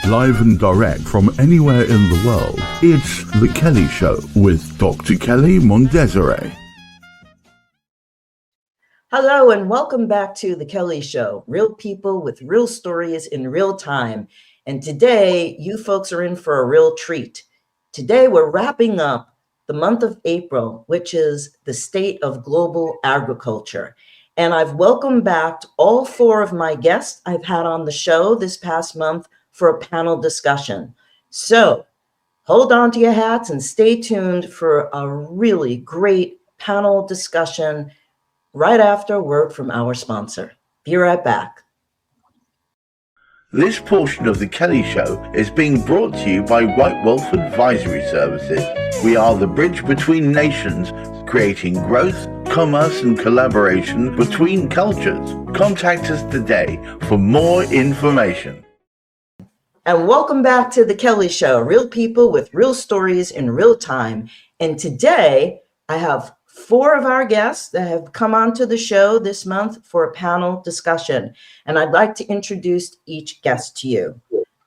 Live and direct from anywhere in the world, it's The Kelly Show with Dr. Kelly Mondesire. Hello and welcome back to The Kelly Show, real people with real stories in real time. And today, you folks are in for a real treat. Today, we're wrapping up the month of April, which is the state of global agriculture. And I've welcomed back all four of my guests I've had on the show this past month for a panel discussion. So hold on to your hats and stay tuned for a really great panel discussion right after a word from our sponsor. Be right back. This portion of The Kelly Show is being brought to you by White Wolf Advisory Services. We are the bridge between nations, creating growth, commerce and collaboration between cultures. Contact us today for more information. And welcome back to The Kelly Show, real people with real stories in real time. And today I have four of our guests that have come onto the show this month for a panel discussion. And I'd like to introduce each guest to you.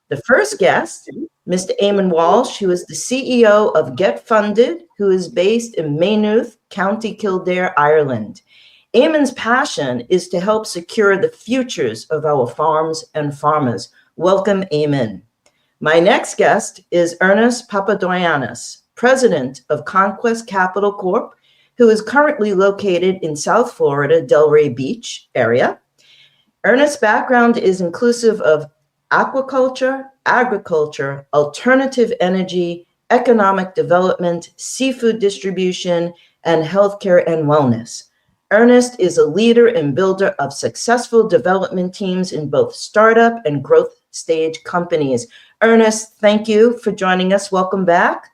The first guest, Mr. Eamon Walsh, who is the CEO of Get Funded, who is based in Maynooth, County Kildare, Ireland. Eamon's passion is to help secure the futures of our farms and farmers. Welcome, Eamon. My next guest is Ernest Papadoyanis, president of Conquest Capital Corp., who is currently located in South Florida, Delray Beach area. Ernest's background is inclusive of aquaculture, agriculture, alternative energy, economic development, seafood distribution, and healthcare and wellness. Ernest is a leader and builder of successful development teams in both startup and growth stage companies. Ernest, thank you for joining us. Welcome back.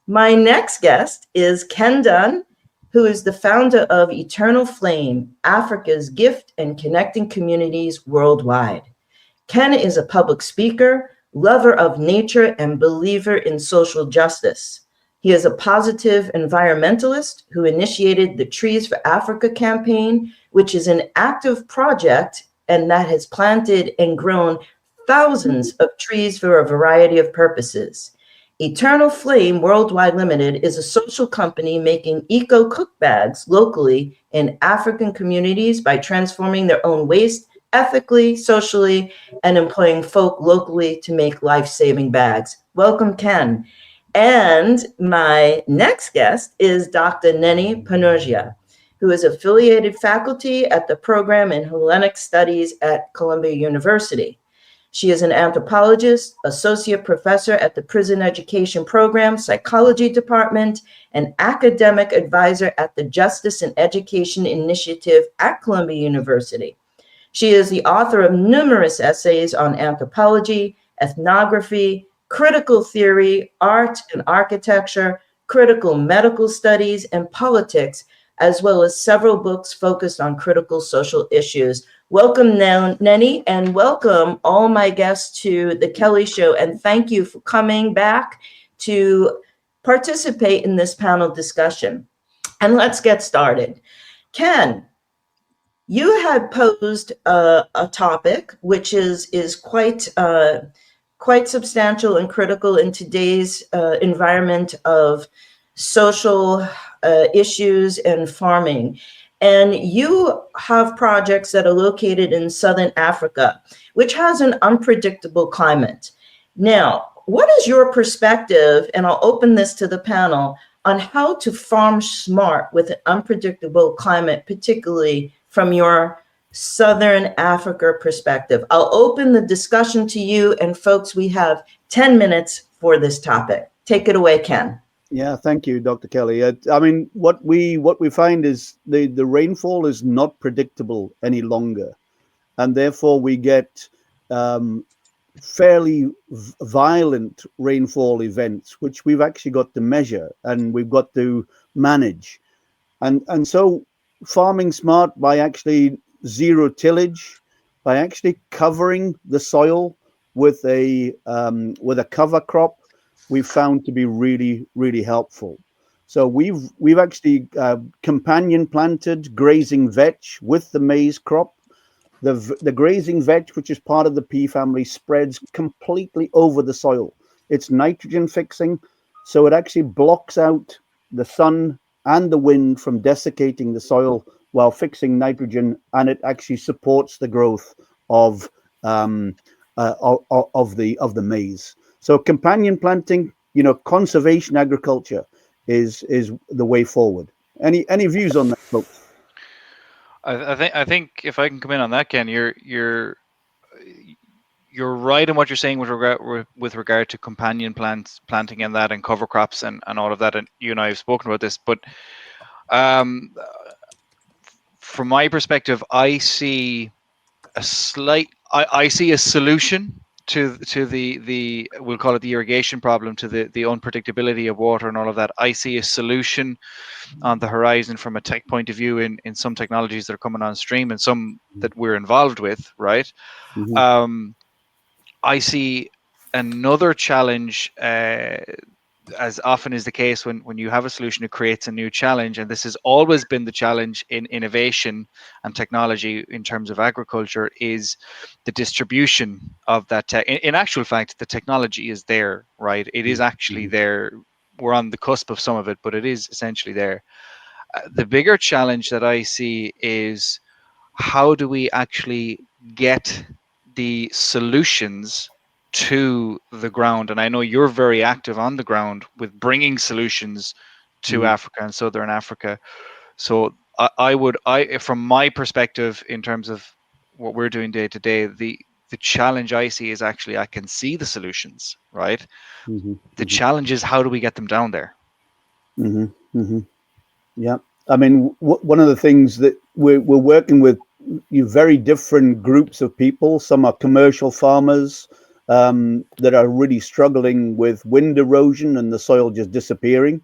My next guest is Ken Dunn, who is the founder of Eternal Flame, Africa's gift and connecting communities worldwide. Ken is a public speaker, lover of nature, and believer in social justice. He is a positive environmentalist who initiated the Trees for Africa campaign, which is an active project and that has planted and grown thousands of trees for a variety of purposes. Eternal Flame Worldwide Limited is a social company making eco-cook bags locally in African communities by transforming their own waste ethically, socially, and employing folk locally to make life-saving bags. Welcome, Ken. And my next guest is Dr. Neni Panergia, who is affiliated faculty at the program in Hellenic Studies at Columbia University. She is an anthropologist, associate professor at the Prison Education Program, Psychology Department, and academic advisor at the Justice and Education Initiative at Columbia University. She is the author of numerous essays on anthropology, ethnography, critical theory, art and architecture, critical medical studies, and politics, as well as several books focused on critical social issues. Welcome, Neni, and welcome all my guests to The Kelly Show. And thank you for coming back to participate in this panel discussion. And let's get started. Ken, you had posed a topic which is quite substantial and critical in today's environment of social issues and farming. And you have projects that are located in Southern Africa, which has an unpredictable climate. Now, what is your perspective, and I'll open this to the panel, on how to farm smart with an unpredictable climate, particularly from your Southern Africa perspective? I'll open the discussion to you, and folks, we have 10 minutes for this topic. Take it away, Ken. Yeah, thank you, Dr. Kelly. I mean, what we find is the rainfall is not predictable any longer, and therefore we get fairly violent rainfall events, which we've actually got to measure and we've got to manage, and so farming smart by actually zero tillage, by actually covering the soil with a cover crop, we've found to be really, really helpful. So we've actually companion planted grazing vetch with the maize crop, The grazing vetch, which is part of the pea family, spreads completely over the soil. It's nitrogen fixing, so it actually blocks out the sun and the wind from desiccating the soil while fixing nitrogen, and it actually supports the growth of the maize. So companion planting, conservation agriculture is the way forward. Any views on that, folks? I think if I can come in on that, Ken, you're right in what you're saying with regard to companion planting and that, and cover crops and all of that. And you and I have spoken about this, but um, from my perspective, I see a solution to the we'll call it the irrigation problem, to the unpredictability of water and all of that. I see a solution on the horizon from a tech point of view in some technologies that are coming on stream and some that we're involved with, right? Mm-hmm. I see another challenge, as often is the case when you have a solution, it creates a new challenge. And this has always been the challenge in innovation and technology in terms of agriculture, is the distribution of that tech. In actual fact, the technology is there, right? It is actually there. We're on the cusp of some of it, but it is essentially there. The bigger challenge that I see is, how do we actually get the solutions to the ground? And I know you're very active on the ground with bringing solutions to Africa and Southern Africa. So from my perspective, in terms of what we're doing day to day, the challenge I see is actually I can see the solutions, right? The challenge is, how do we get them down there? Yeah, I mean, one of the things that we're working with, very different groups of people. Some are commercial farmers that are really struggling with wind erosion and the soil just disappearing,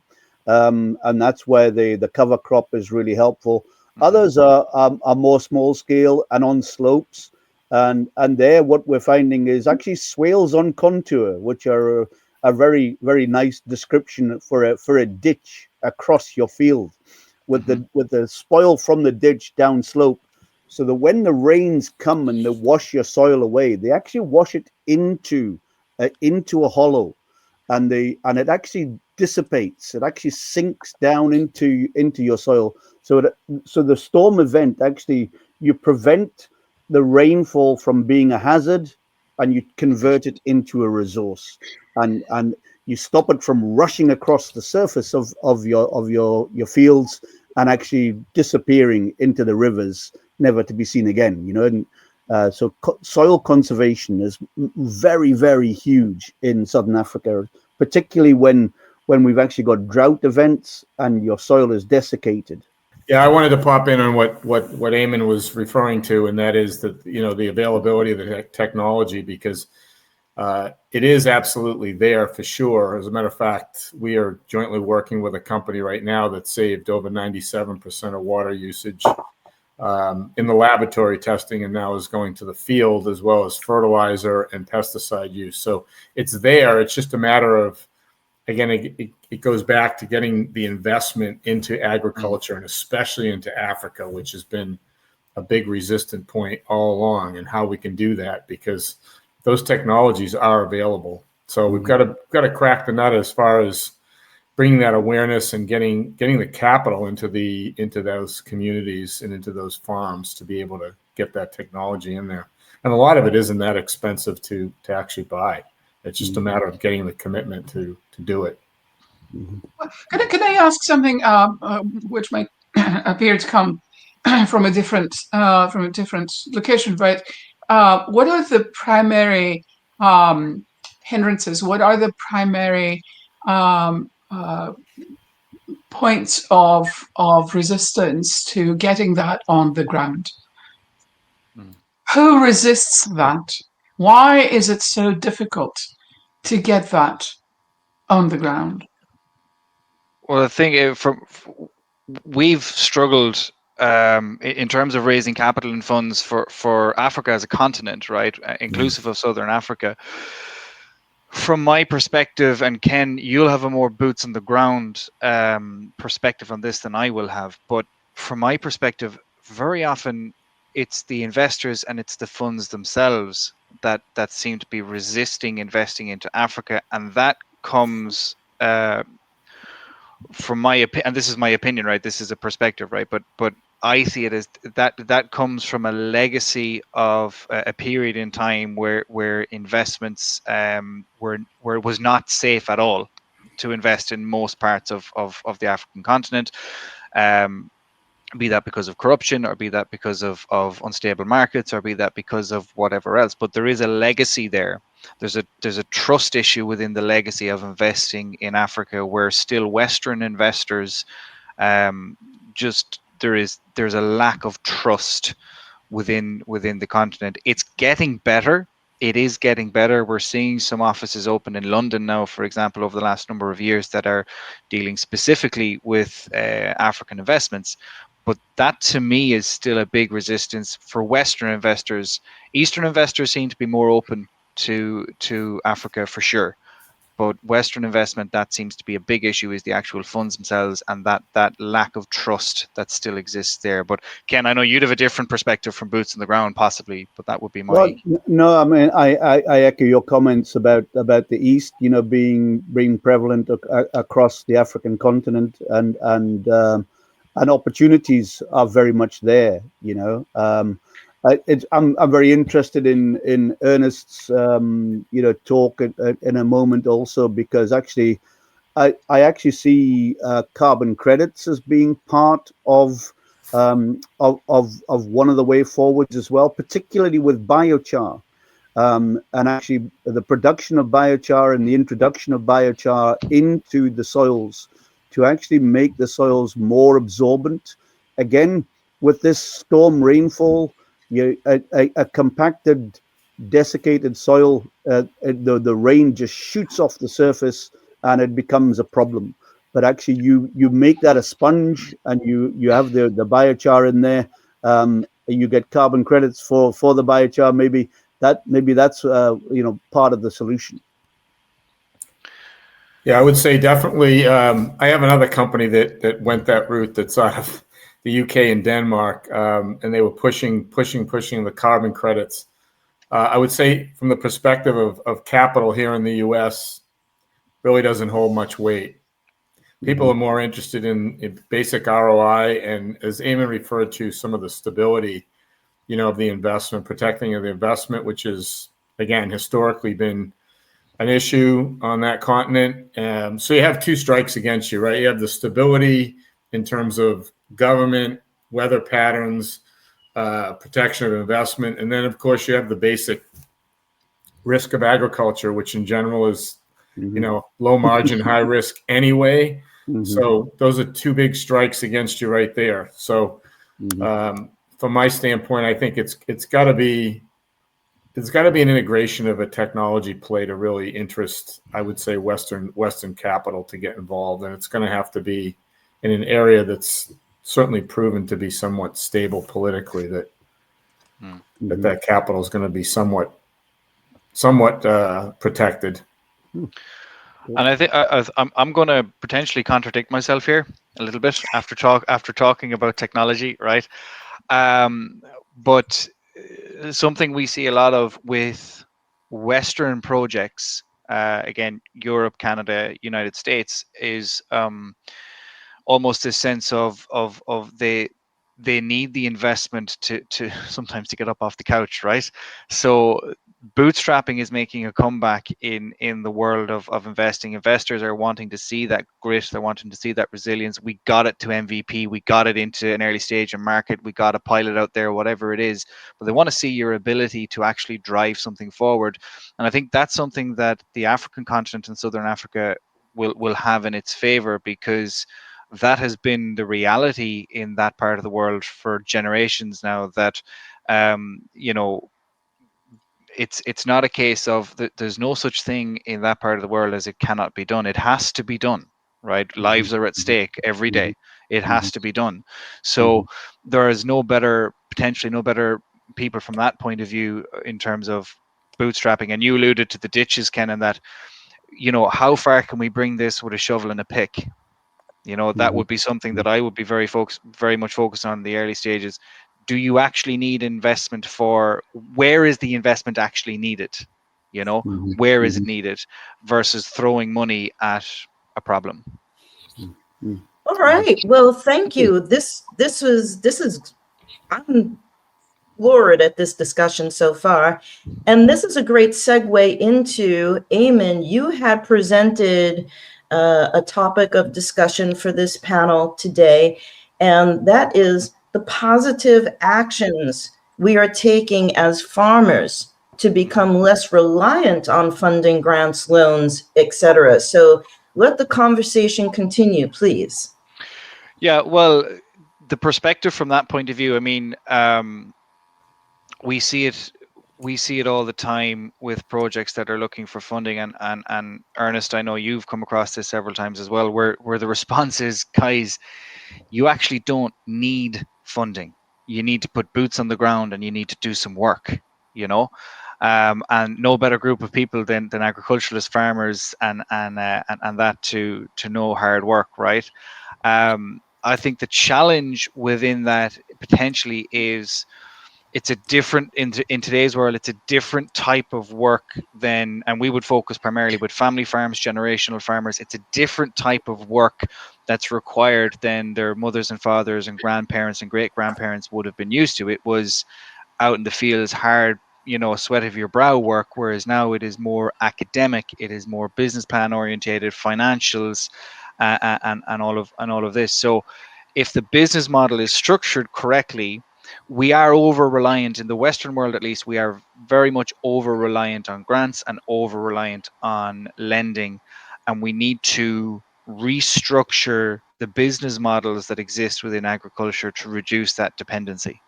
and that's where the cover crop is really helpful. Others are more small scale and on slopes, and there what we're finding is actually swales on contour, which are a very, very nice description for a ditch across your field, with the spoil from the ditch downslope, so that when the rains come and they wash your soil away, they actually wash it into a hollow, and it actually dissipates. It actually sinks down into your soil. So the storm event, actually, you prevent the rainfall from being a hazard, and you convert it into a resource, and you stop it from rushing across the surface of your fields and actually disappearing into the rivers, never to be seen again. And so soil conservation is very, very huge in Southern Africa, particularly when we've actually got drought events and your soil is desiccated. Yeah, I wanted to pop in on what Eamon was referring to, and that is that the availability of the technology, because it is absolutely there for sure. As a matter of fact, we are jointly working with a company right now that saved over 97% of water usage in the laboratory testing, and now is going to the field, as well as fertilizer and pesticide use. So it's there. It's just a matter of, again, it goes back to getting the investment into agriculture, and especially into Africa, which has been a big resistant point all along, and how we can do that, because those technologies are available. So we've got to crack the nut as far as bringing that awareness and getting the capital into those communities and into those farms to be able to get that technology in there. And a lot of it isn't that expensive to actually buy. It's just a matter of getting the commitment to do it. Can I ask something which might appear to come from a different location? But what are the primary hindrances? What are the primary points of resistance to getting that on the ground? Who resists that? Why is it so difficult to get that on the ground? Well, the thing is, we've struggled in terms of raising capital and funds for Africa as a continent, right, inclusive of Southern Africa. From my perspective, and Ken, you'll have a more boots on the ground perspective on this than I will have, but from my perspective, very often it's the investors and it's the funds themselves that seem to be resisting investing into Africa, and that comes from my opinion, and this is my opinion, right? This is a perspective, right? But I see it as that comes from a legacy of a period in time where investments where it was not safe at all to invest in most parts of the African continent. Um, be that because of corruption, or be that because of unstable markets, or be that because of whatever else. But there is a legacy there. There's a trust issue within the legacy of investing in Africa, where still Western investors just there's a lack of trust within the continent. It's getting better. It is getting better. We're seeing some offices open in London now, for example, over the last number of years, that are dealing specifically with African investments. But that, to me, is still a big resistance for Western investors. Eastern investors seem to be more open to Africa for sure. But Western investment, that seems to be a big issue, is the actual funds themselves, and that lack of trust that still exists there. But Ken, I know you'd have a different perspective from boots on the ground, possibly, but that would be Well, my. no, I mean, I echo your comments about the East, being prevalent across the African continent, and opportunities are very much there. I'm very interested in Ernest's talk in a moment also, because actually I actually see carbon credits as being part of one of the way forwards as well, particularly with biochar. And actually the production of biochar and the introduction of biochar into the soils to actually make the soils more absorbent. Again, with this storm rainfall, a compacted, desiccated soil, the rain just shoots off the surface and it becomes a problem. But actually, you make that a sponge, and you have the biochar in there. You get carbon credits for the biochar. Maybe that's part of the solution. Yeah, I would say definitely. I have another company that went that route, that's out of the UK and Denmark, and they were pushing the carbon credits. I would say, from the perspective of capital here in the US, really doesn't hold much weight. People are more interested in basic ROI, and, as Eamon referred to, some of the stability, of the investment, protecting of the investment, which has, again, historically been an issue on that continent. So you have two strikes against you, right? You have the stability in terms of government, weather patterns, protection of investment, and then, of course, you have the basic risk of agriculture, which in general is low margin, high risk anyway. So those are two big strikes against you right there. So from my standpoint, I think it's got to be an integration of a technology play to really interest, I would say, Western capital to get involved, and it's going to have to be in an area that's certainly proven to be somewhat stable politically. That capital is going to be somewhat protected. And I think I'm going to potentially contradict myself here a little bit after talking about technology, right? But something we see a lot of with Western projects, again, Europe, Canada, United States, is almost this sense of they need the investment to sometimes to get up off the couch, right? So bootstrapping is making a comeback in the world of investing. Investors are wanting to see that grit, they're wanting to see that resilience. We got it to MVP, we got it into an early stage of market, we got a pilot out there, whatever it is, but they want to see your ability to actually drive something forward. And I think that's something that the African continent and Southern Africa will have in its favor, because that has been the reality in that part of the world for generations now, that it's not a case of there's no such thing in that part of the world as it cannot be done. It has to be done, right? Lives are at stake every day. It has to be done. So there is potentially no better people from that point of view in terms of bootstrapping. And you alluded to the ditches, Ken, and that, how far can we bring this with a shovel and a pick? That would be something that I would be very much focused on in the early stages. do you actually need investment for, where is the investment actually needed? You know, where is it needed versus throwing money at a problem. All right. Well, thank you. This is I'm floored at this discussion so far. And this is a great segue into, Eamon, you had presented a topic of discussion for this panel today, and that is the positive actions we are taking as farmers to become less reliant on funding, grants, loans, etc. So let the conversation continue, please. Yeah, well, the perspective from that point of view, I mean, we see it all the time with projects that are looking for funding, and Ernest, I know you've come across this several times as well, where the response is, guys, you actually don't need funding. You need to put boots on the ground and you need to do some work, you know. And no better group of people than agriculturalist farmers and that to know hard work, right? I think the challenge within that potentially is, it's a different, in today's world, it's a different type of work than, and we would focus primarily with family farms, generational farmers. It's a different type of work that's required than their mothers and fathers and grandparents and great grandparents would have been used to. It was out in the fields, hard, you know, sweat of your brow work, whereas now it is more academic, it is more business plan orientated, financials, and all of this. So if the business model is structured correctly, we are over reliant, in the Western world at least, we are very much over reliant on grants and over reliant on lending. And we need to restructure the business models that exist within agriculture to reduce that dependency.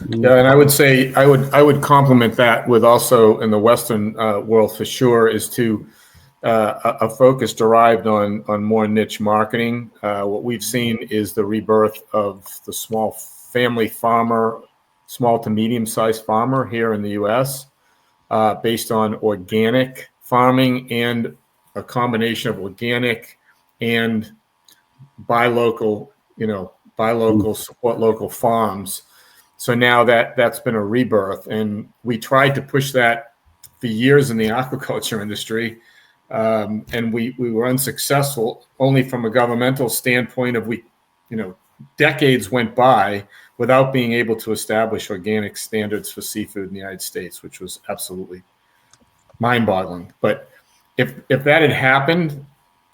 Yeah, and I would say I would complement that with also in the Western world for sure is to a focus derived on more niche marketing. What we've seen is the rebirth of the small family farmer, small to medium-sized farmer here in the U.S. Based on organic farming and a combination of organic and buy local, support local farms. So now that's been a rebirth, and we tried to push that for years in the aquaculture industry. And we were unsuccessful only from a governmental standpoint of decades went by without being able to establish organic standards for seafood in the United States, which was absolutely mind-boggling. But if that had happened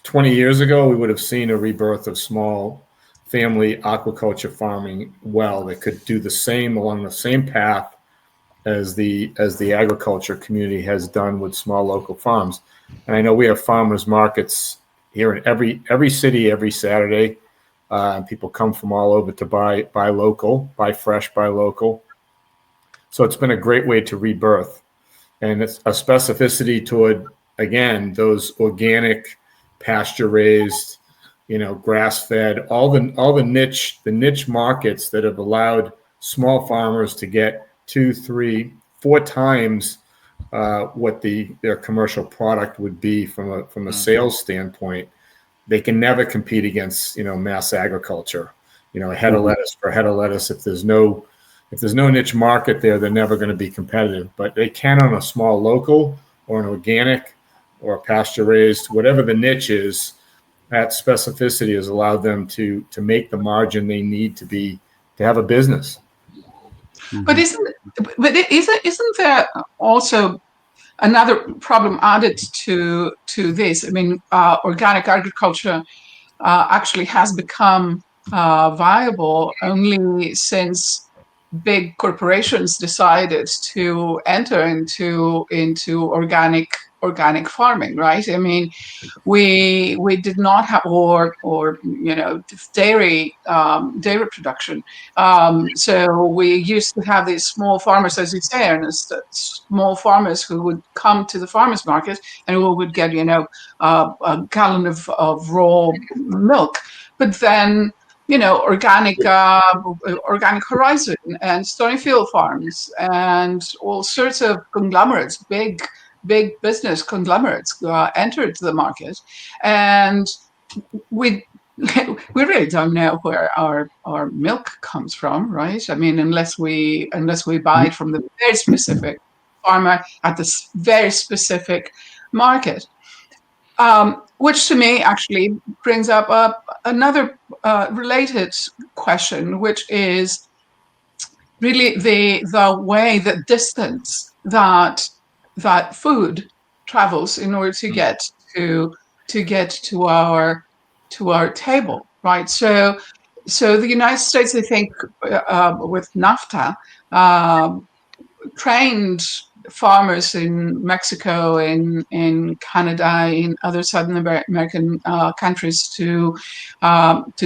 20 years ago, we would have seen a rebirth of small family aquaculture farming that could do the same along the same path as the agriculture community has done with small local farms. And I know we have farmers markets here in every city every Saturday. People come from all over to buy local, buy fresh, buy local. So it's been a great way to rebirth, and it's a specificity toward, again, those organic, pasture raised, grass fed, all the niche markets that have allowed small farmers to get 2, 3, 4 times what their commercial product would be from a sales standpoint. They can never compete against mass agriculture. A head of lettuce for a head of lettuce. If there's no niche market there, they're never going to be competitive. But they can on a small local or an organic or a pasture raised, whatever the niche is. That specificity has allowed them to make the margin they need to have a business. But isn't there also another problem added to this? I mean, organic agriculture actually has become viable only since big corporations decided to enter into organic farming, right? I mean, we did not have or dairy production. So we used to have these small farmers, as you say, Ernest, small farmers who would come to the farmers market and who would get a gallon of raw milk, but then organic Horizon and Stonyfield Farms and all sorts of conglomerates, big business conglomerates entered the market, and with we really don't know where our milk comes from, right? I mean, unless we buy it from the very specific farmer at this very specific market. Which to me actually brings up another related question, which is really the way, the distance that food travels in order to get to our table, right? So the United States, I think, with NAFTA, trained farmers in Mexico, in Canada, in other Southern American countries to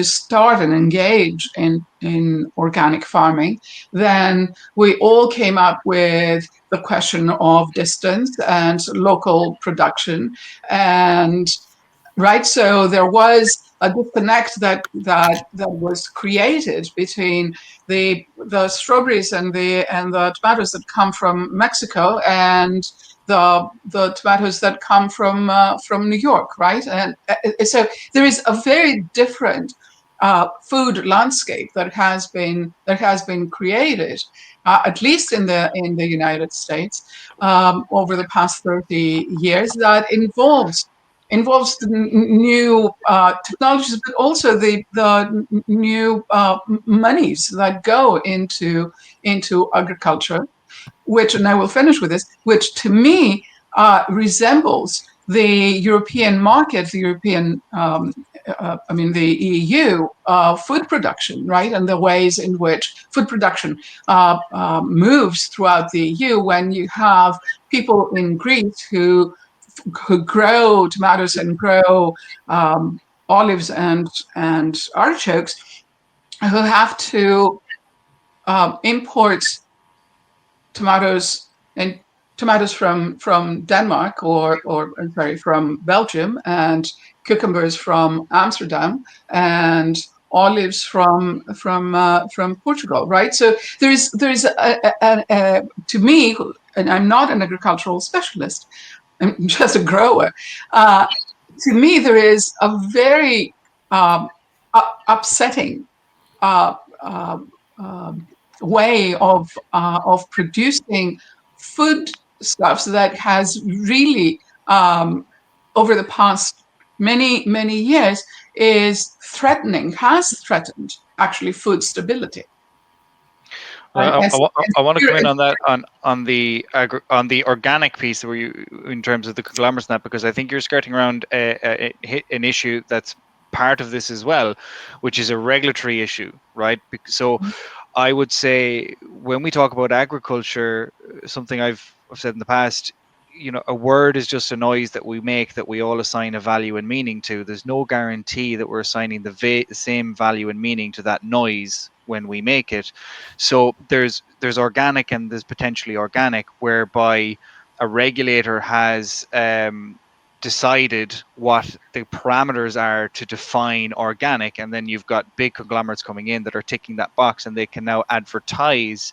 start and engage in organic farming. Then we all came up with the question of distance and local production, and right, so there was a disconnect that was created between the strawberries and the tomatoes that come from Mexico and the tomatoes that come from New York, right? And so there is a very different food landscape that has been created, at least in the United States, over the past 30 years, that involves the new technologies, but also the new monies that go into agriculture, which, and I will finish with this, which to me resembles the European market, the European, the EU food production, right? And the ways in which food production moves throughout the EU, when you have people in Greece who grow tomatoes and grow olives and artichokes, who have to import tomatoes from Denmark or sorry, from Belgium, and cucumbers from Amsterdam, and olives from Portugal, right? So there's to me, and I'm not an agricultural specialist, I'm just a grower. To me, there is a very upsetting way of producing foodstuffs that has really, over the past many years, has threatened actually food stability. I want to come in on that on the organic piece where you, in terms of the conglomerates, that, because I think you're skirting around an issue that's part of this as well, which is a regulatory issue, right? So I would say when we talk about agriculture, something I've said in the past, a word is just a noise that we make that we all assign a value and meaning to. There's no guarantee that we're assigning the same value and meaning to that noise when we make it. So there's organic and there's potentially organic, whereby a regulator has decided what the parameters are to define organic, and then you've got big conglomerates coming in that are ticking that box, and they can now advertise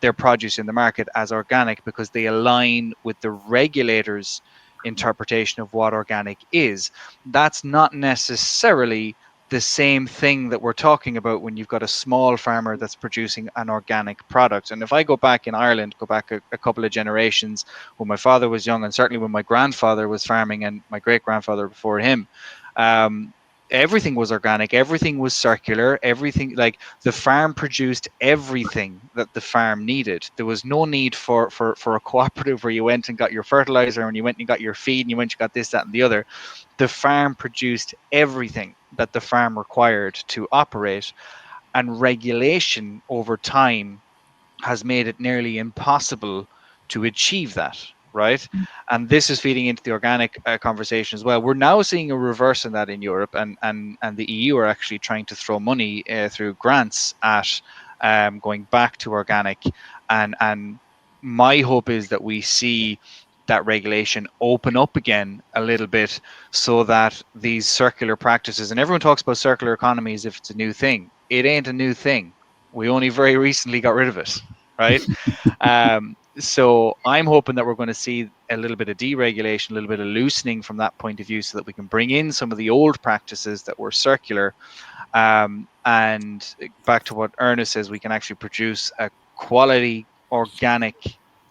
their produce in the market as organic because they align with the regulator's interpretation of what organic is. That's not necessarily the same thing that we're talking about when you've got a small farmer that's producing an organic product. And if I go back in Ireland, go back a couple of generations, when my father was young, and certainly when my grandfather was farming and my great-grandfather before him, everything was organic, everything was circular, everything, like the farm produced everything that the farm needed. There was no need for a cooperative where you went and got your fertilizer, and you went and got your feed, and you went and got this, that, and the other. The farm produced everything that the farm required to operate, and regulation over time has made it nearly impossible to achieve that, right? And this is feeding into the organic conversation as well. We're now seeing a reverse in that in Europe, and the EU are actually trying to throw money through grants at going back to organic, and my hope is that we see that regulation open up again a little bit, so that these circular practices, and everyone talks about circular economy as if it's a new thing. It ain't a new thing. We only very recently got rid of it, right? So I'm hoping that we're going to see a little bit of deregulation, a little bit of loosening from that point of view, so that we can bring in some of the old practices that were circular. And back to what Ernest says, we can actually produce a quality organic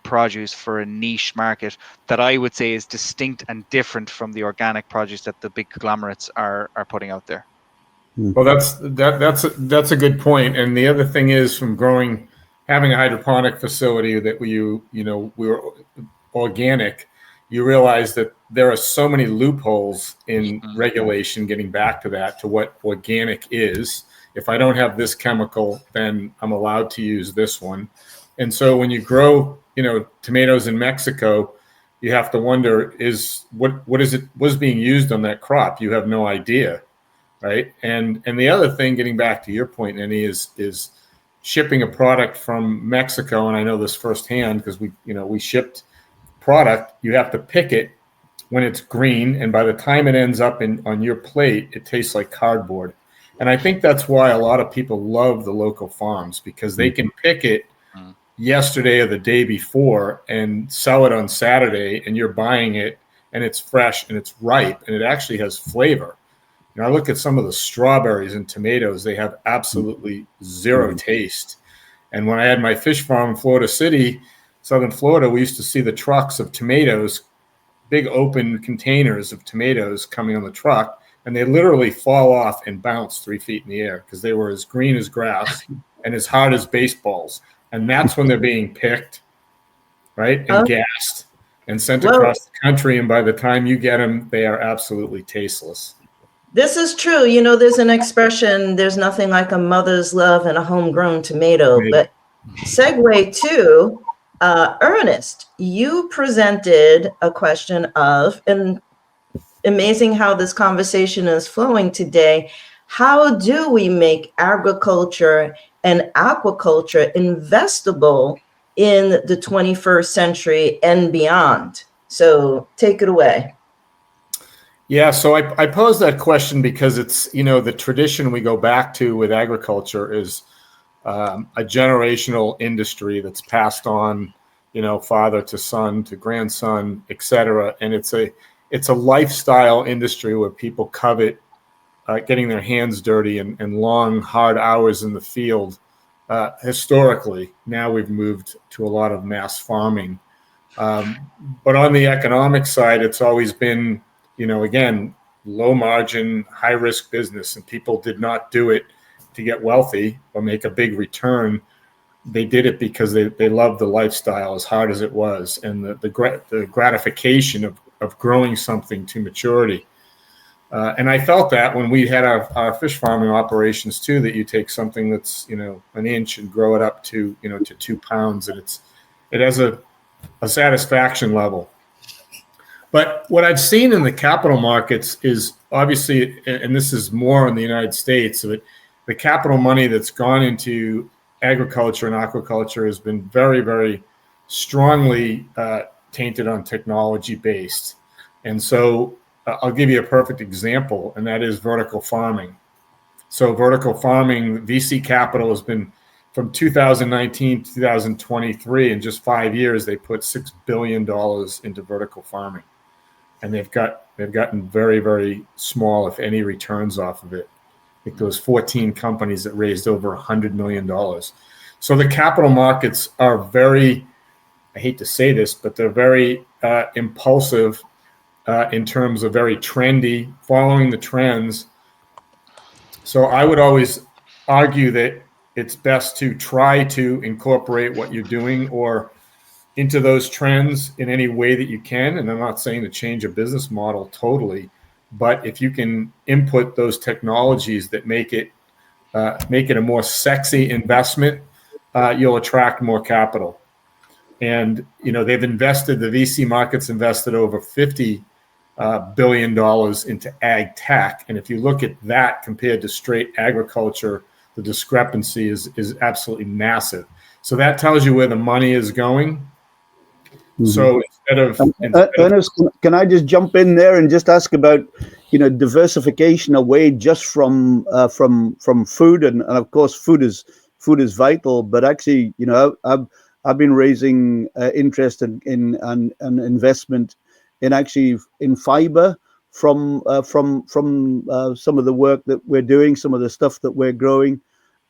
produce for a niche market that I would say is distinct and different from the organic produce that the big conglomerates are putting out there. Well, that's a good point. And the other thing is, from having a hydroponic facility that we were organic, you realize that there are so many loopholes in regulation, getting back to that, to what organic is. If I don't have this chemical, then I'm allowed to use this one. And so when you grow, tomatoes in Mexico, you have to wonder, what's being used on that crop? You have no idea. Right. And the other thing, getting back to your point, Nenny, is shipping a product from Mexico. And I know this firsthand because we shipped product. You have to pick it when it's green. And by the time it ends up on your plate, it tastes like cardboard. And I think that's why a lot of people love the local farms, because they can pick it yesterday or the day before and sell it on Saturday, and you're buying it and it's fresh and it's ripe and it actually has flavor. I look at some of the strawberries and tomatoes, they have absolutely zero taste. And when I had my fish farm in Florida City, Southern Florida, we used to see the trucks of tomatoes, big open containers of tomatoes coming on the truck, and they literally fall off and bounce 3 feet in the air because they were as green as grass and as hard as baseballs. And that's when they're being picked, right, and gassed and sent across the country. And by the time you get them, they are absolutely tasteless. This is true. There's an expression, there's nothing like a mother's love and a homegrown tomato. But segue to Ernest, you presented a question of, and amazing how this conversation is flowing today, how do we make agriculture and aquaculture investable in the 21st century and beyond? So take it away. Yeah, so I pose that question because it's, the tradition we go back to with agriculture is a generational industry that's passed on, father to son to grandson, et cetera. And it's a lifestyle industry where people covet getting their hands dirty and long, hard hours in the field. Historically, now we've moved to a lot of mass farming. But on the economic side, it's always been, again, low margin, high risk business, and people did not do it to get wealthy or make a big return. They did it because they loved the lifestyle, as hard as it was, and the gratification of growing something to maturity. And I felt that when we had our fish farming operations too, that you take something that's, an inch and grow it up to, to 2 pounds, and it has a satisfaction level. But what I've seen in the capital markets is obviously, and this is more in the United States, that the capital money that's gone into agriculture and aquaculture has been very, very strongly tainted on technology based. And so I'll give you a perfect example, and that is vertical farming. So vertical farming, VC capital has been, from 2019 to 2023, in just 5 years, they put $6 billion into vertical farming. And they've gotten very, very small, if any, returns off of it. I think there was 14 companies that raised over $100 million. So the capital markets are very, I hate to say this, but they're very impulsive in terms of very trendy, following the trends. So I would always argue that it's best to try to incorporate what you're doing or into those trends in any way that you can. And I'm not saying to change a business model totally, but if you can input those technologies that make it a more sexy investment, you'll attract more capital. And, they've invested, the VC market's invested over $50 billion into ag tech. And if you look at that compared to straight agriculture, the discrepancy is absolutely massive. So that tells you where the money is going. Mm-hmm. So Ernest, can I just jump in there and just ask about, diversification away just from food, and of course food is vital, but actually, I've been raising interest in an investment in actually in fiber from some of the work that we're doing, some of the stuff that we're growing,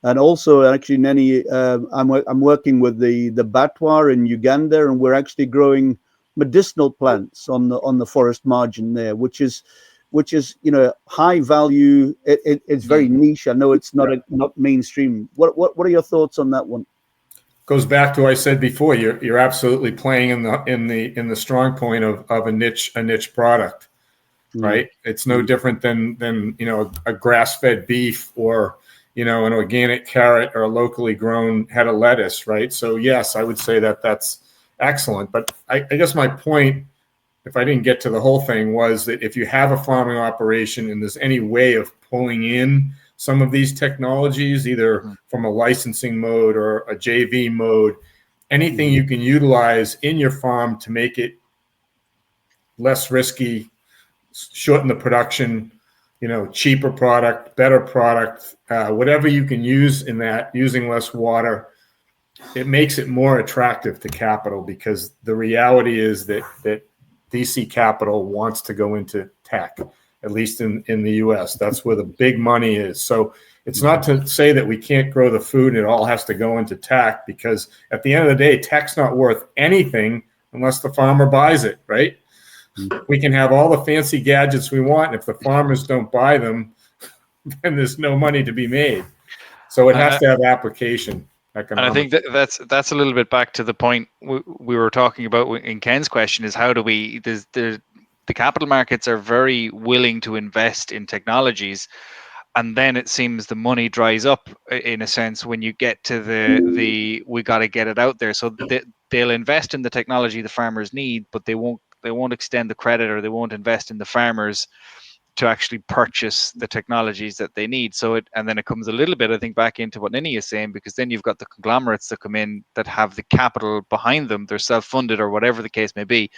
and also actually Nenny, I'm working with the Batwa in Uganda, and we're actually growing medicinal plants on the forest margin there, which is high value. It's very niche. I know it's not mainstream. What are your thoughts on that one? Goes back to what I said before. You're absolutely playing in the strong point of a niche product, right? It's no different than a grass-fed beef or an organic carrot or a locally grown head of lettuce, right? So yes, I would say that's excellent. But I guess my point, if I didn't get to the whole thing, was that if you have a farming operation and there's any way of pulling in some of these technologies, either from a licensing mode or a JV mode, anything you can utilize in your farm to make it less risky, shorten the production, cheaper product, better product, whatever you can use in that, using less water, it makes it more attractive to capital, because the reality is that VC capital wants to go into tech, at least in the US. That's where the big money is. So it's not to say that we can't grow the food and it all has to go into tech, because at the end of the day, tech's not worth anything unless the farmer buys it, right? We can have all the fancy gadgets we want, and if the farmers don't buy them, then there's no money to be made. So it has to have application. And I think that's a little bit back to the point we were talking about in Ken's question, is how do we, the capital markets are very willing to invest in technologies, and then it seems the money dries up in a sense when you get to the we got to get it out there. So they'll invest in the technology the farmers need, but they won't extend the credit, or they won't invest in the farmers to actually purchase the technologies that they need. So and then it comes a little bit, I think, back into what Nini is saying, because then you've got the conglomerates that come in that have the capital behind them, they're self-funded or whatever the case may be,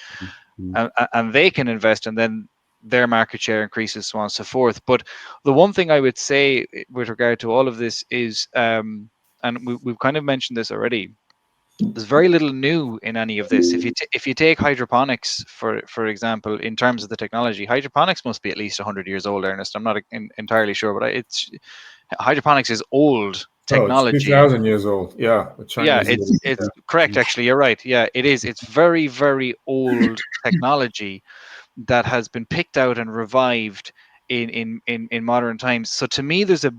and they can invest, and then their market share increases, so on and so forth. But the one thing I would say with regard to all of this is, and we've kind of mentioned this already, there's very little new in any of this. If you take hydroponics for example, in terms of the technology, hydroponics must be at least 100 years old, Ernest. I'm not entirely sure, but hydroponics is old technology. It's 2,000 years old. Yeah. Yeah, it's correct. Actually, you're right. Yeah, it is. It's very, very old technology that has been picked out and revived in modern times. So to me, there's a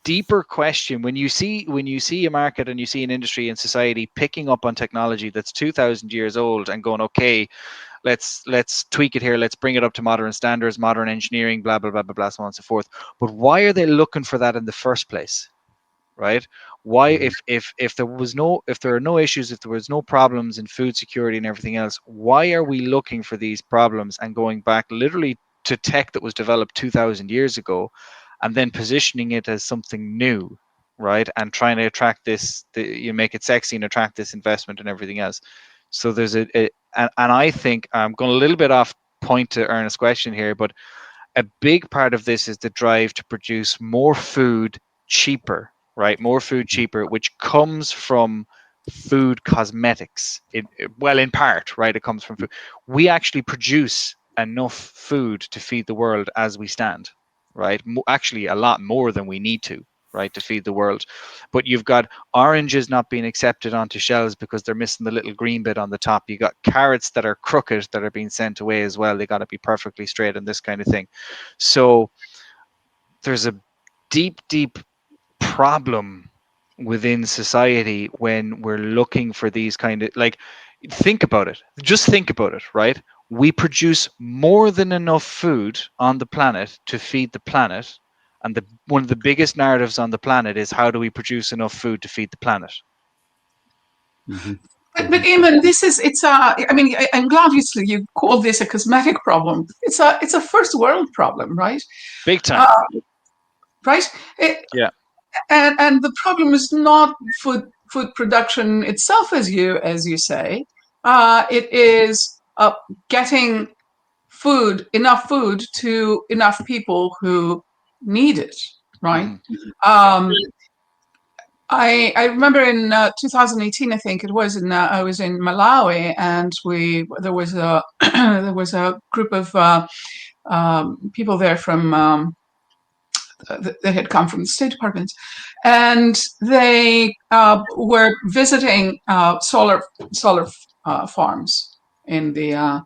deeper question when you see a market and you see an industry and society picking up on technology that's 2,000 years old and going, okay, let's tweak it here, let's bring it up to modern standards, modern engineering, blah blah blah blah blah, so on and so forth. But why are they looking for that in the first place, right? Why, if there are no issues, if there was no problems in food security and everything else, why are we looking for these problems and going back literally to tech that was developed 2,000 years ago, and then positioning it as something new, right? And trying to attract you make it sexy and attract this investment and everything else. So there's and I think I'm going a little bit off point to Ernest's question here, but a big part of this is the drive to produce more food cheaper, right? More food cheaper, which comes from food cosmetics. Well, in part, right? It comes from food. We actually produce enough food to feed the world as we stand, right? Actually, a lot more than we need to, right, to feed the world. But you've got oranges not being accepted onto shelves because they're missing the little green bit on the top. You got carrots that are crooked that are being sent away as well. They got to be perfectly straight and this kind of thing. So there's a deep problem within society when we're looking for these kind of, like, think about it, right? We produce more than enough food on the planet to feed the planet, and one of the biggest narratives on the planet is, how do we produce enough food to feed the planet? But Eamon, I'm glad you call this a cosmetic problem. It's a first world problem, right? Big time. Right? Yeah. And the problem is not food production itself, as you say. It is getting enough food to enough people who need it, right? I remember in 2018, I think it was, I was in Malawi, and there was a there was a group of people there from they had come from the State Department, and they were visiting solar farms in the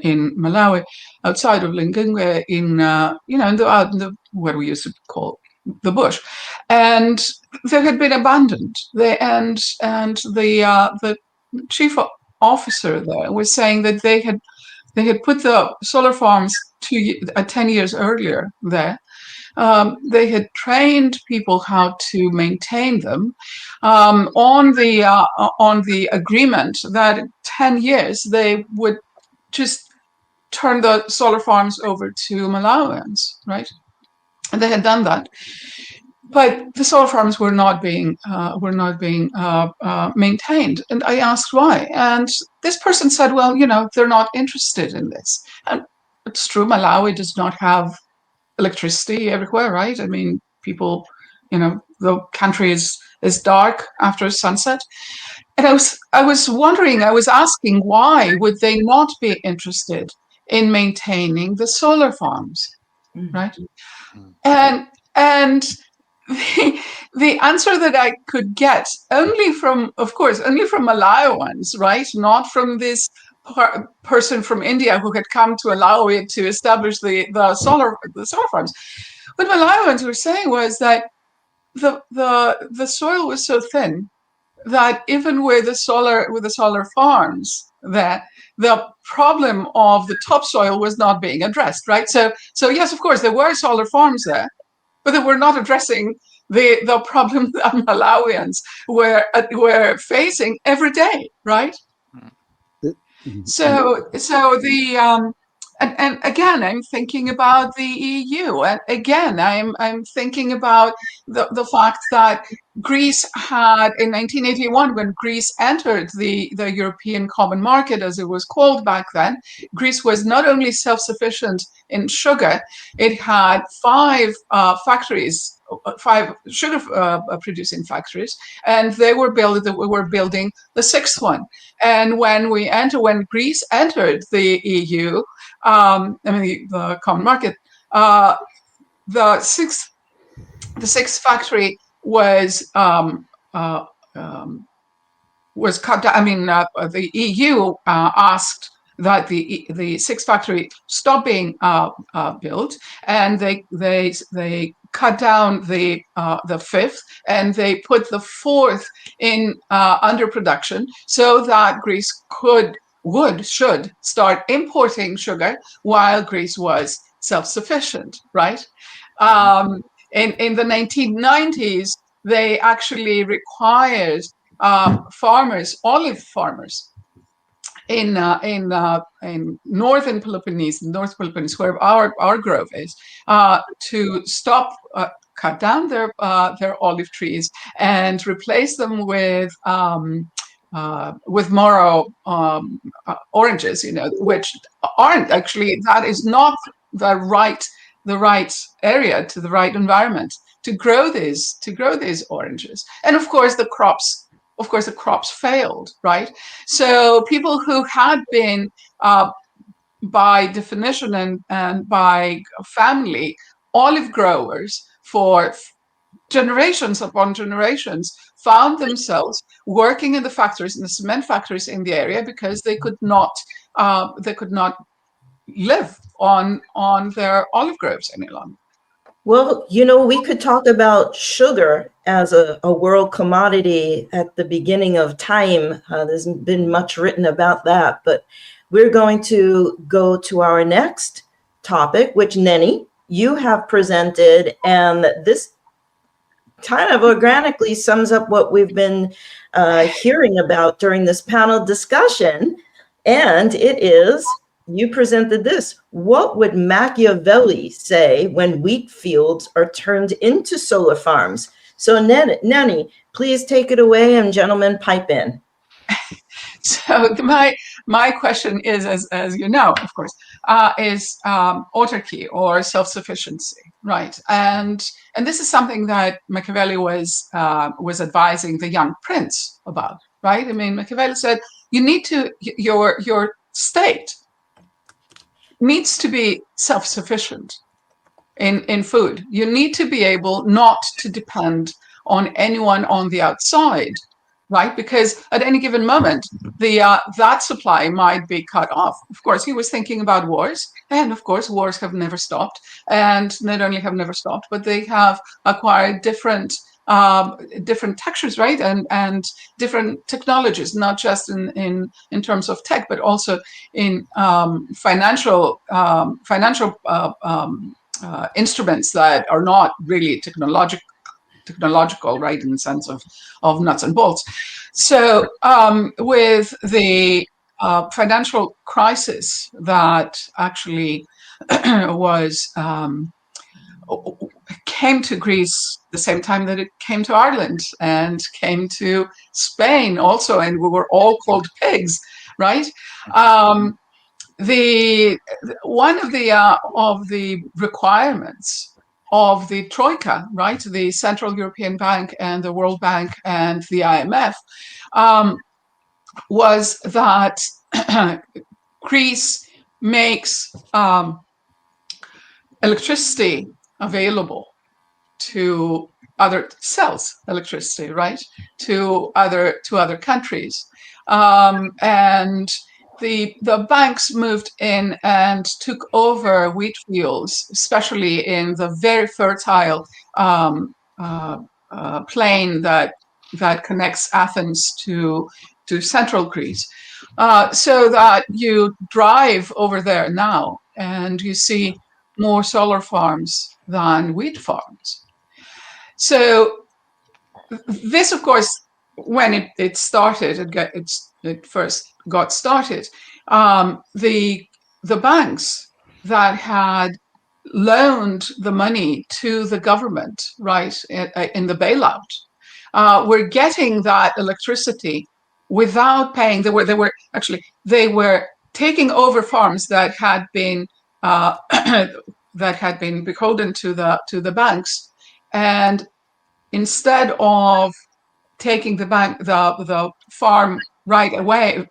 in Malawi, outside of Lingungwe, in out in the what we used to call the bush, and they had been abandoned. The chief officer there was saying that they had put the solar farms 10 years earlier there. They had trained people how to maintain them on the agreement that in 10 years they would just turn the solar farms over to Malawians, right? And they had done that, but the solar farms were not being maintained. And I asked why, and this person said, "Well, they're not interested in this." And it's true, Malawi does not have electricity everywhere, right? I mean, people, the country is dark after sunset. And I was asking, why would they not be interested in maintaining the solar farms, right? And the answer that I could get only from Malawians, right? Not from this person from India who had come to Malawi to establish the solar farms. What Malawians were saying was that the soil was so thin that even with the solar farms, that the problem of the topsoil was not being addressed, right? So yes, of course, there were solar farms there, but they were not addressing the problem that Malawians were facing every day, right? So the and again, I'm thinking about the EU, and again, I'm thinking about the fact that Greece had, in 1981, when Greece entered the European Common Market, as it was called back then, Greece was not only self-sufficient in sugar, it had 5 factories, 5 sugar producing factories, and we were building the 6th one. And when Greece entered the EU, the common market, the sixth factory was cut down. The EU asked that the 6th factory stop being built, and they cut down the 5th, and they put the 4th in under production, so that Greece should start importing sugar while Greece was self-sufficient, right? In the 1990s, they actually required olive farmers in northern Peloponnese, North Peloponnese, where our grove is, to stop, cut down their olive trees and replace them with Moro oranges, which aren't actually, that is not the right area, to the right environment to grow these oranges. And of course the crops failed, right? So people who had been by definition and by family olive growers for generations upon generations found themselves working in the factories, in the cement factories in the area, because they could not live on their olive groves any longer. Well, we could talk about sugar as a world commodity at the beginning of time. There's been much written about that, but we're going to go to our next topic, which, Nenny, you have presented, and this kind of organically sums up what we've been hearing about during this panel discussion. And it is, you presented this: what would Machiavelli say when wheat fields are turned into solar farms? So Nenny, please take it away, and gentlemen, pipe in. So my question is, as you know, of course, is autarky or self-sufficiency, right? And this is something that Machiavelli was advising the young prince about, right? I mean, Machiavelli said, you need to, your state needs to be self-sufficient in food. You need to be able not to depend on anyone on the outside, right? Because at any given moment, that supply might be cut off. Of course, he was thinking about wars, and of course, wars have never stopped. And not only have never stopped, but they have acquired different textures, right, and different technologies, not just in terms of tech, but also in financial instruments that are not really technological, right, in the sense of nuts and bolts. So with the financial crisis that actually was came to Greece the same time that it came to Ireland and came to Spain also, and we were all called pigs, right? One of the requirements of the Troika, right, the Central European Bank and the World Bank and the IMF, was that Greece makes electricity available to sells electricity, right, to other countries, and the banks moved in and took over wheat fields, especially in the very fertile plain that connects Athens to central Greece, so that you drive over there now and you see more solar farms than wheat farms. So this, of course, when it started, it first got started, the banks that had loaned the money to the government, right, in the bailout, were getting that electricity without paying. They were taking over farms that had been beholden to the banks, and instead of taking the farm right away,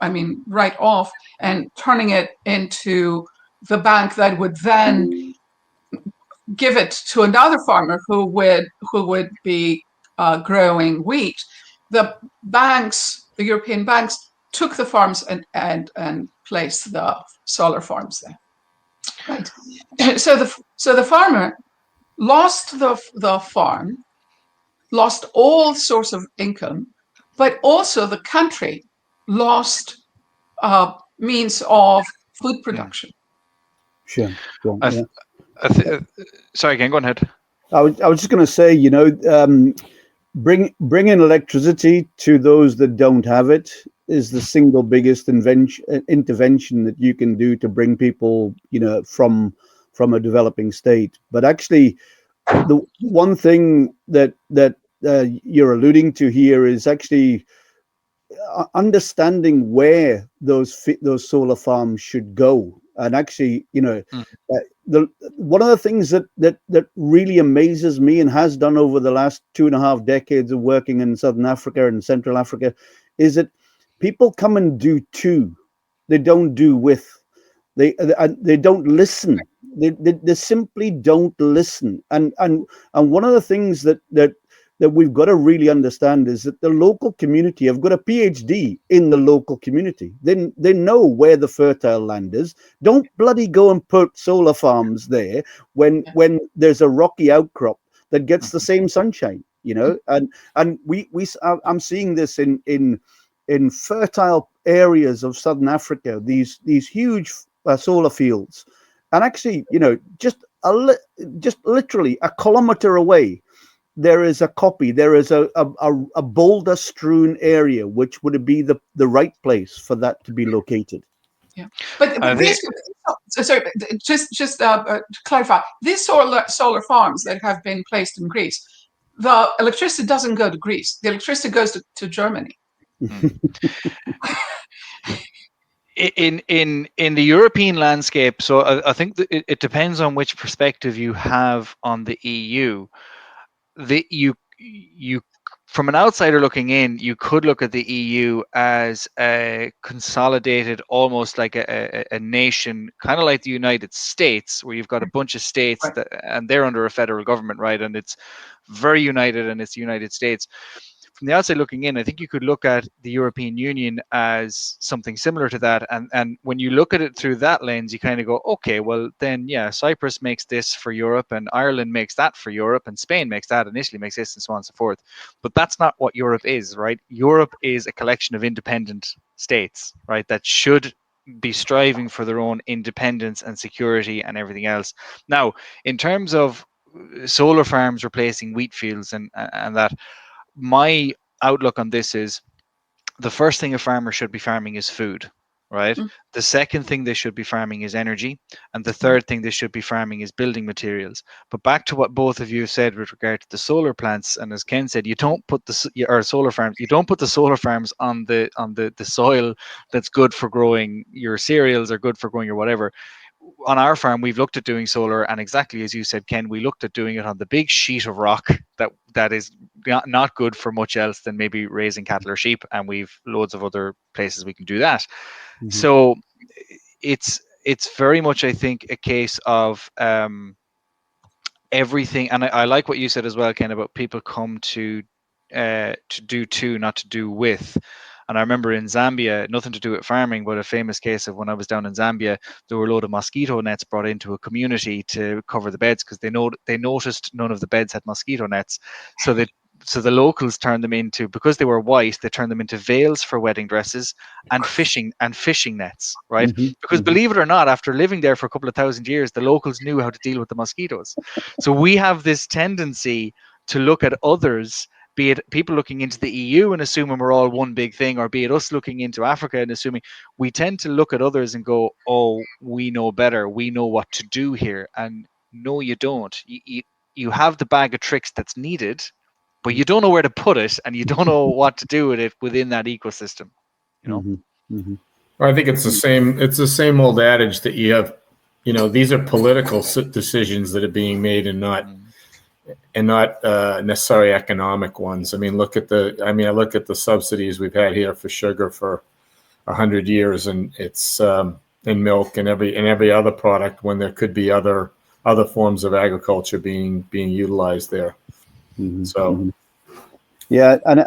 right off, and turning it into the bank that would then give it to another farmer who would be growing wheat, the European banks took the farms and placed the solar farms there. Right. So the farmer lost the farm, lost all source of income, but also the country lost means of food production. Sure. Sorry, again, go ahead. I was just going to say, bringing electricity to those that don't have it is the single biggest intervention that you can do to bring people, from a developing state. But actually, the one thing that you're alluding to here is actually understanding where those solar farms should go. And actually, one of the things that really amazes me and has done over the last 2.5 decades of working in Southern Africa and Central Africa is that people come and do to. They don't do with. They don't listen. They simply don't listen. And one of the things that we've got to really understand is that the local community have got a PhD in the local community. They know where the fertile land is. Don't bloody go and put solar farms there when there's a rocky outcrop that gets the same sunshine, And I'm seeing this in fertile areas of Southern Africa. These huge solar fields, and actually, just literally a kilometer away, there is a copy. There is a boulder-strewn area, which would be the right place for that to be located. Yeah, but just to clarify, these solar farms that have been placed in Greece, the electricity doesn't go to Greece. The electricity goes to Germany. In the European landscape, so I think that it depends on which perspective you have on the EU. You from an outsider looking in, you could look at the EU as a consolidated, almost like a nation, kind of like the United States, where you've got a bunch of states Right. that, and they're under a federal government, right? And it's very united, and it's the United States. From the outside looking in, I think you could look at the European Union as something similar to that. And when you look at it through that lens, you kind of go, okay, well, then, yeah, Cyprus makes this for Europe, and Ireland makes that for Europe, and Spain makes that, and Italy makes this, and so on and so forth. But that's not what Europe is, right? Europe is a collection of independent states, right, that should be striving for their own independence and security and everything else. Now, in terms of solar farms replacing wheat fields and that, my outlook on this is the first thing a farmer should be farming is food, right? Mm. The second thing they should be farming is energy. And the third thing they should be farming is building materials. But back to what both of you said with regard to the solar plants, and as Ken said, you don't put or solar farms, you don't put the solar farms on the soil that's good for growing your cereals or good for growing your whatever. On our farm, we've looked at doing solar, and exactly as you said, Ken, we looked at doing it on the big sheet of rock that is not good for much else than maybe raising cattle or sheep, and we've loads of other places we can do that. Mhm. So it's very much, I think, a case of everything. And I like what you said as well, Ken, about people come to do to, not to do with. And I remember in Zambia, nothing to do with farming, but a famous case of when I was down in Zambia, there were a load of mosquito nets brought into a community to cover the beds because they noticed none of the beds had mosquito nets. So the locals turned them into, because they were white, they turned them into veils for wedding dresses and fishing nets, right? Mhm, Because mhm. believe it or not, after living there for a couple of thousand years, the locals knew how to deal with the mosquitoes. So we have this tendency to look at others, be it people looking into the EU and assuming we're all one big thing, or be it us looking into Africa and assuming, we tend to look at others and go, oh, we know better, we know what to do here. And no, you don't. You have the bag of tricks that's needed, but you don't know where to put it, and you don't know what to do with it within that ecosystem. You know. Mhm, mhm. I think it's the same. It's the same old adage that you have. You know, these are political decisions that are being made, and not necessarily economic ones. I look at the subsidies we've had here for sugar for 100 years, and it's in milk and every other product, when there could be other forms of agriculture being utilized there. Mhm, So. mhm. Yeah, and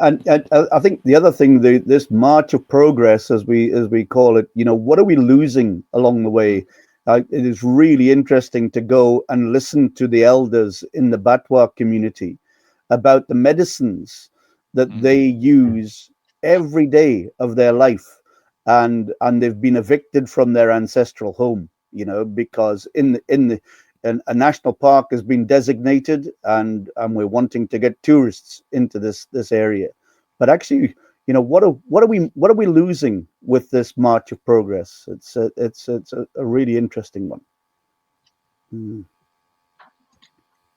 I think the other thing, this march of progress, as we call it, what are we losing along the way? It is really interesting to go and listen to the elders in the Batwa community about the medicines that they use every day of their life, and they've been evicted from their ancestral home, because a national park has been designated, and we're wanting to get tourists into this area. But actually, what are we losing with this march of progress? It's a really interesting one. Mm.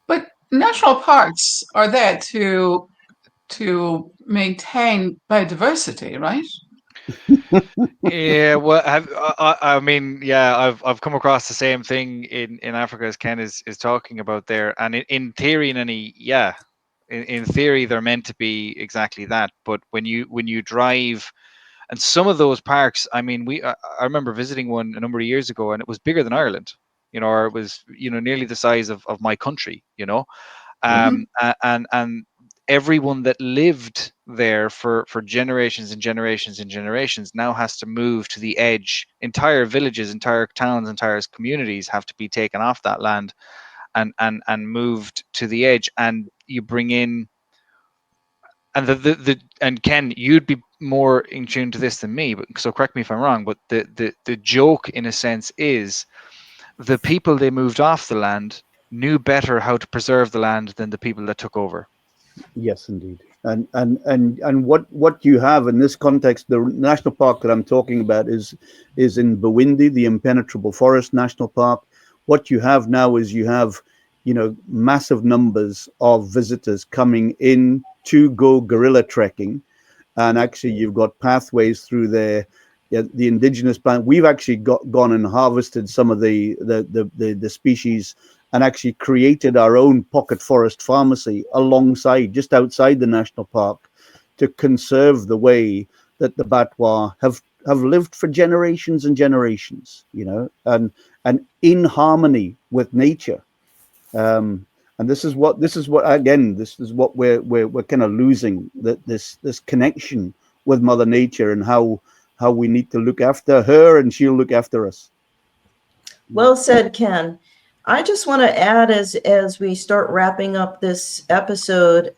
But national parks are there to maintain biodiversity, right? Yeah, well, I mean, yeah, I've come across the same thing in Africa as Ken is talking about there, and in theory, in theory, they're meant to be exactly that. But when you drive, and some of those parks, I mean, I remember visiting one a number of years ago, and it was bigger than Ireland, or it was nearly the size of my country, and everyone that lived there for generations and generations and generations now has to move to the edge. Entire villages, entire towns, entire communities have to be taken off that land and moved to the edge. And you bring in, and and Ken, you'd be more in tune to this than me, but so correct me if I'm wrong, but the joke in a sense is the people they moved off the land knew better how to preserve the land than the people that took over. Yes, indeed. And what you have in this context, the national park that I'm talking about is in Bwindi, the Impenetrable Forest National Park. What you have now is you have, massive numbers of visitors coming in to go gorilla trekking, and actually you've got pathways through there the indigenous plant. We've actually gone and harvested some of the species and actually created our own pocket forest pharmacy alongside, just outside the national park, to conserve the way that the Batwa have lived for generations and generations, and in harmony with nature. And this is what we're kind of losing, this connection with Mother Nature, and how we need to look after her and she'll look after us. Well said, Ken. I just want to add, as we start wrapping up this episode,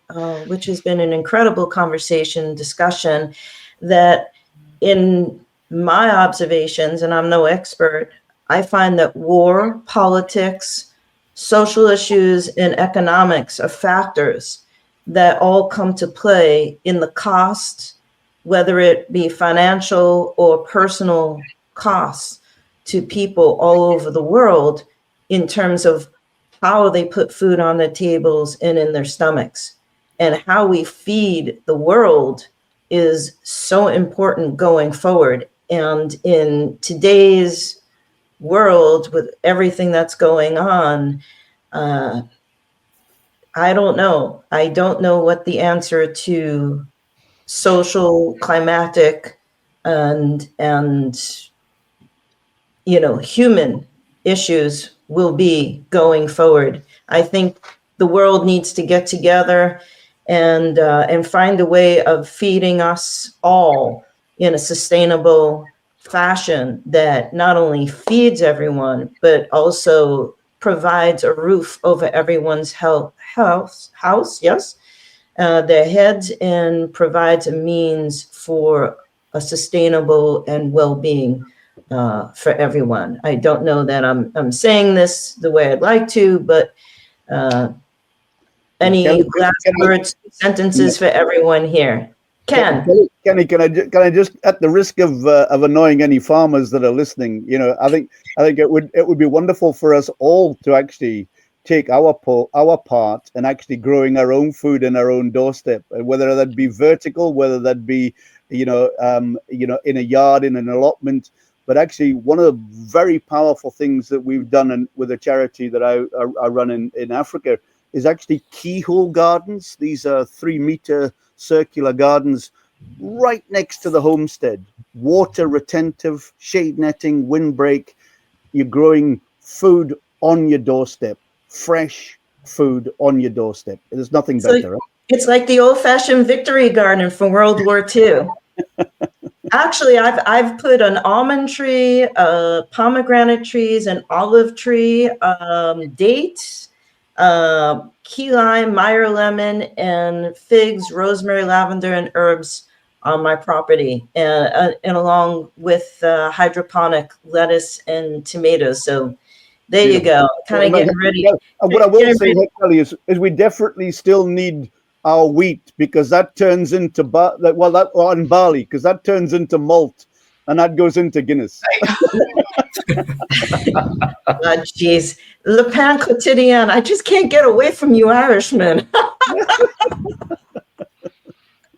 which has been an incredible discussion, that in my observations, and I'm no expert, I find that war, politics, social issues, and economics are factors that all come to play in the cost, whether it be financial or personal costs to people all over the world, in terms of how they put food on their tables and in their stomachs. And how we feed the world is so important going forward. And in today's world, with everything that's going on, I don't know. I don't know what the answer to social, climatic, and human issues will be going forward. I think the world needs to get together and find a way of feeding us all in a sustainable fashion that not only feeds everyone, but also provides a roof over everyone's house, yes, their heads, and provides a means for a sustainable and well-being for everyone. I don't know that I'm saying this the way I'd like to, but any last words, sentences for everyone here? Ken. Kenny, can I just, at the risk of annoying any farmers that are listening, I think it would be wonderful for us all to actually take our part and actually growing our own food in our own doorstep, whether that be vertical, whether that be in a yard, in an allotment. But actually, one of the very powerful things that we've done with a charity that I run in Africa is actually keyhole gardens. These are 3-meter circular gardens right next to the homestead. Water retentive, shade netting, windbreak. You're growing food on your doorstep, fresh food on your doorstep. There's nothing better. Right? It's like the old-fashioned Victory Garden from World War II. Actually, I've put an almond tree, pomegranate trees, an olive tree, dates, key lime, Meyer lemon, and figs, rosemary, lavender, and herbs on my property, and along with hydroponic lettuce and tomatoes. So there you go. Kind of getting ready. What I will say, Kelly, is we definitely still need our wheat, because that turns into barley, because that turns into malt, and that goes into Guinness. Jeez, Le Pain Quotidien. I just can't get away from you, Irishmen.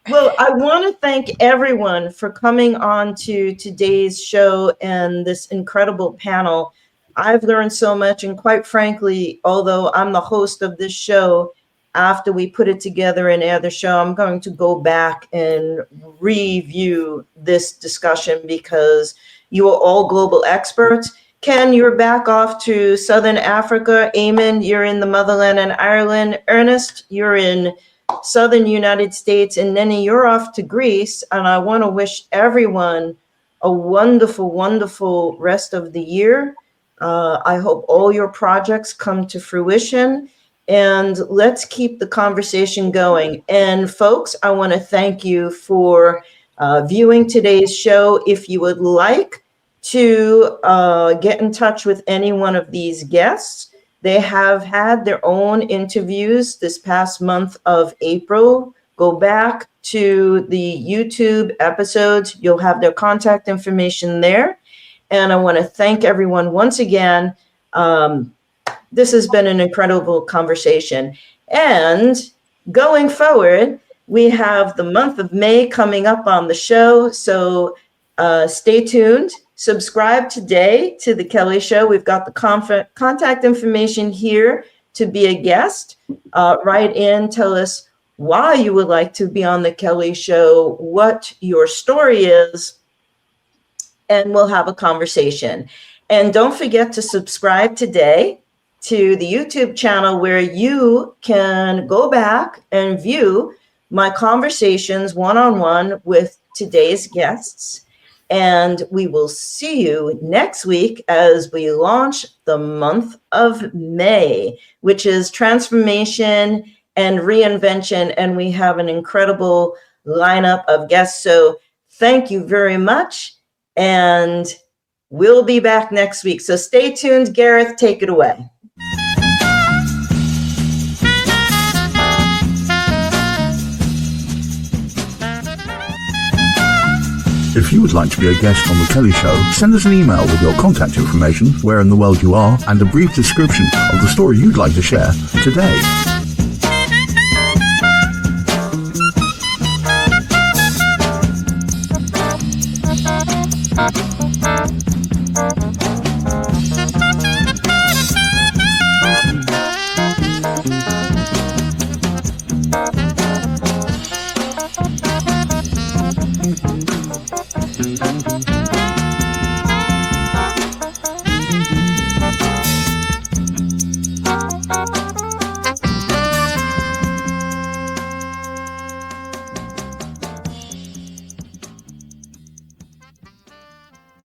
Well, I want to thank everyone for coming on to today's show and this incredible panel. I've learned so much, and quite frankly, although I'm the host of this show, after we put it together and air the show, I'm going to go back and review this discussion, because you are all global experts. Ken, you're back off to Southern Africa. Eamon, you're in the motherland and Ireland. Ernest, you're in Southern United States. And Nenny, you're off to Greece. And I want to wish everyone a wonderful, wonderful rest of the year. I hope all your projects come to fruition. And let's keep the conversation going. And folks, I want to thank you for viewing today's show. If you would like to get in touch with any one of these guests, they have had their own interviews this past month of April. Go back to the YouTube episodes. You'll have their contact information there. And I want to thank everyone once again. This has been an incredible conversation. And going forward, we have the month of May coming up on the show. So Stay tuned. Subscribe today to The Kelly Show. We've got the contact information here to be a guest. Write in, tell us why you would like to be on The Kelly Show, what your story is, and we'll have a conversation. And don't forget to subscribe today to the YouTube channel where you can go back and view my conversations one-on-one with today's guests. And we will see you next week as we launch the month of May, which is transformation and reinvention. And we have an incredible lineup of guests. So thank you very much. And we'll be back next week. So stay tuned. Gareth, take it away. If you would like to be a guest on The Kelly Show, send us an email with your contact information, where in the world you are, and a brief description of the story you'd like to share today.